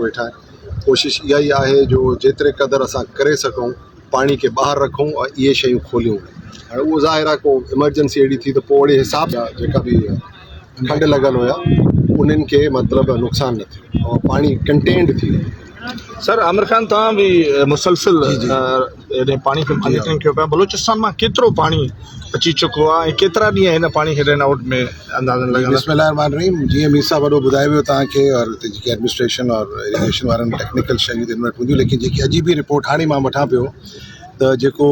वेठा आहिनि। कोशिशि इहा ई आहे जो जेतिरे क़दुरु असां करे सघूं पाणी खे ॿाहिरि रखूं और इहे शयूं खोलियूं। हाणे उहो ज़ाहिर आहे को इमरजेंसी अहिड़ी थी त पोइ ओड़े हिसाब सां जेका बि खंड लॻल हुया उन्हनि खे मतिलबु नुक़सानु न थियो ऐं पाणी कंटेन्ड थी वियो। सर आमिर खान तव्हां बि मुसलसिल पाणी खे मॉनिटरिंग कयो पिया, बलूचिस्तान मां केतिरो पाणी अची चुको आहे ऐं केतिरा ॾींहं हिन पाणी खे रन आउट में अंदाज़न लॻल? बिस्मिल्लाहिर्रहमानिर्रहीम। जीअं मीर साहब वॾो ॿुधाए वियो तव्हांखे और जेकी एडमिनिस्ट्रेशन और इरिगेशन वारनि टेक्निकल शयूं हिन वटि हूंदियूं, लेकिन जेकी अॼु बि रिपोर्ट हाणे मां वठां पियो त जेको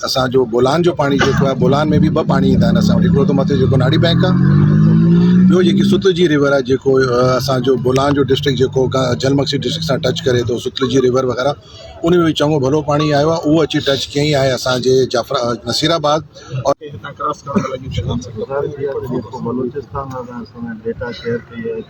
असांजो बोलान जो पाणी जेको आहे, बोलान में बि ॿ पाणी ईंदा आहिनि असां वटि। हिकिड़ो त मथे जेको नाड़ी बैंक आहे, ॿियो जेकी सुतलजी रिवर आहे जेको असांजो बोलान जो डिस्ट्रिक्ट जेको जल मक्सी डिस्ट्रिक्ट सां टच करे थो, सुतलजी रिवर वग़ैरह, उन में बि चङो भलो पाणी आयो आहे। उहो अची टच कयईं आहे असांजे नसीराबाद और डेटा शेयर कई है।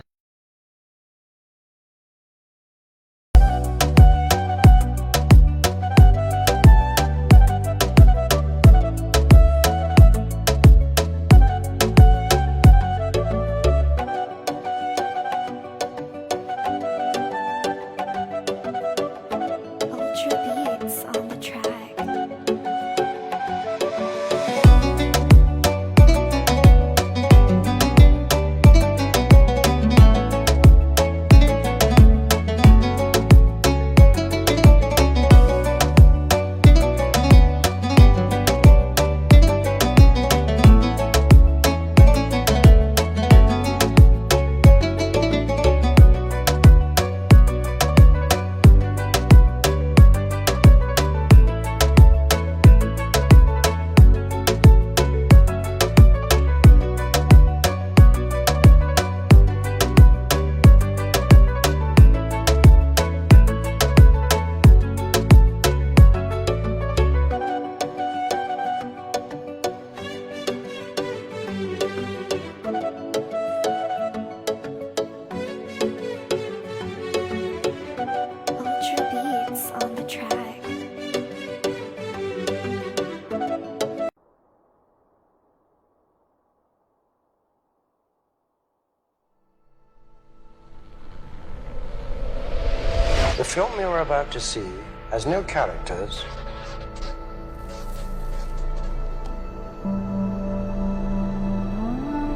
The film you're about to see has no characters.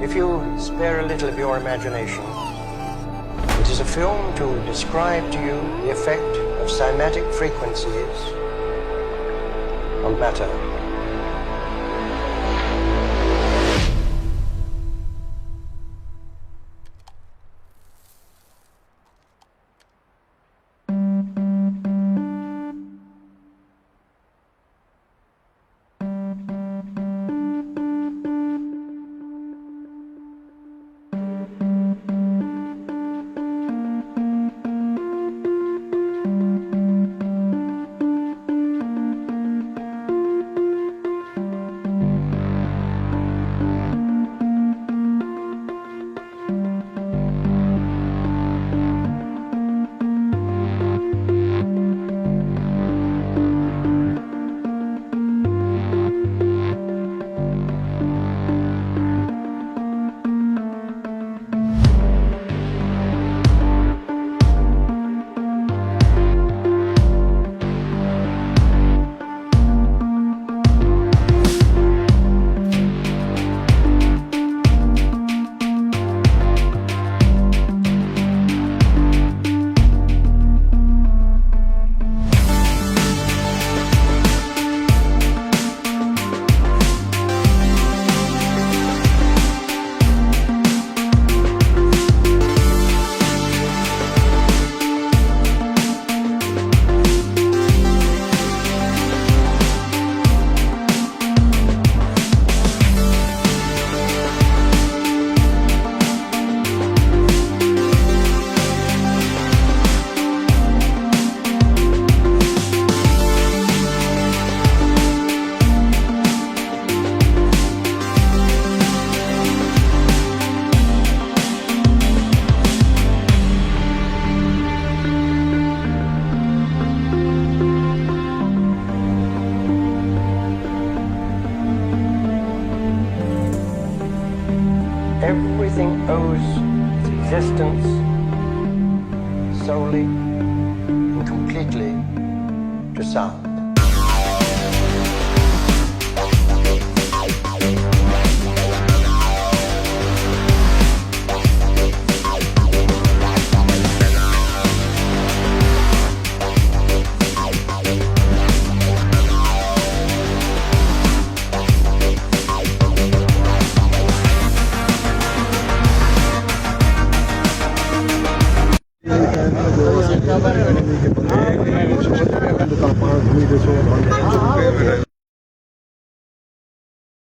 If you spare a little of your imagination, it is a film to describe to you the effect of cymatic frequencies on matter. Everything owes its existence solely and completely to sound.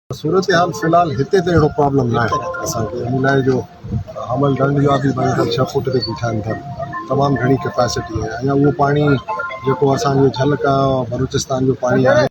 सूरत हाल फ़िलहाल हिते त अहिड़ो problem न आहे असांखे इन लाइ जो हमल डंड जा बि भई 6 फुट ते बीठा आहिनि था तमामु घणी कैपेसिटी आहे अञा उहो पाणी जेको असांजो झलका बलूचिस्तान जो पाणी आहे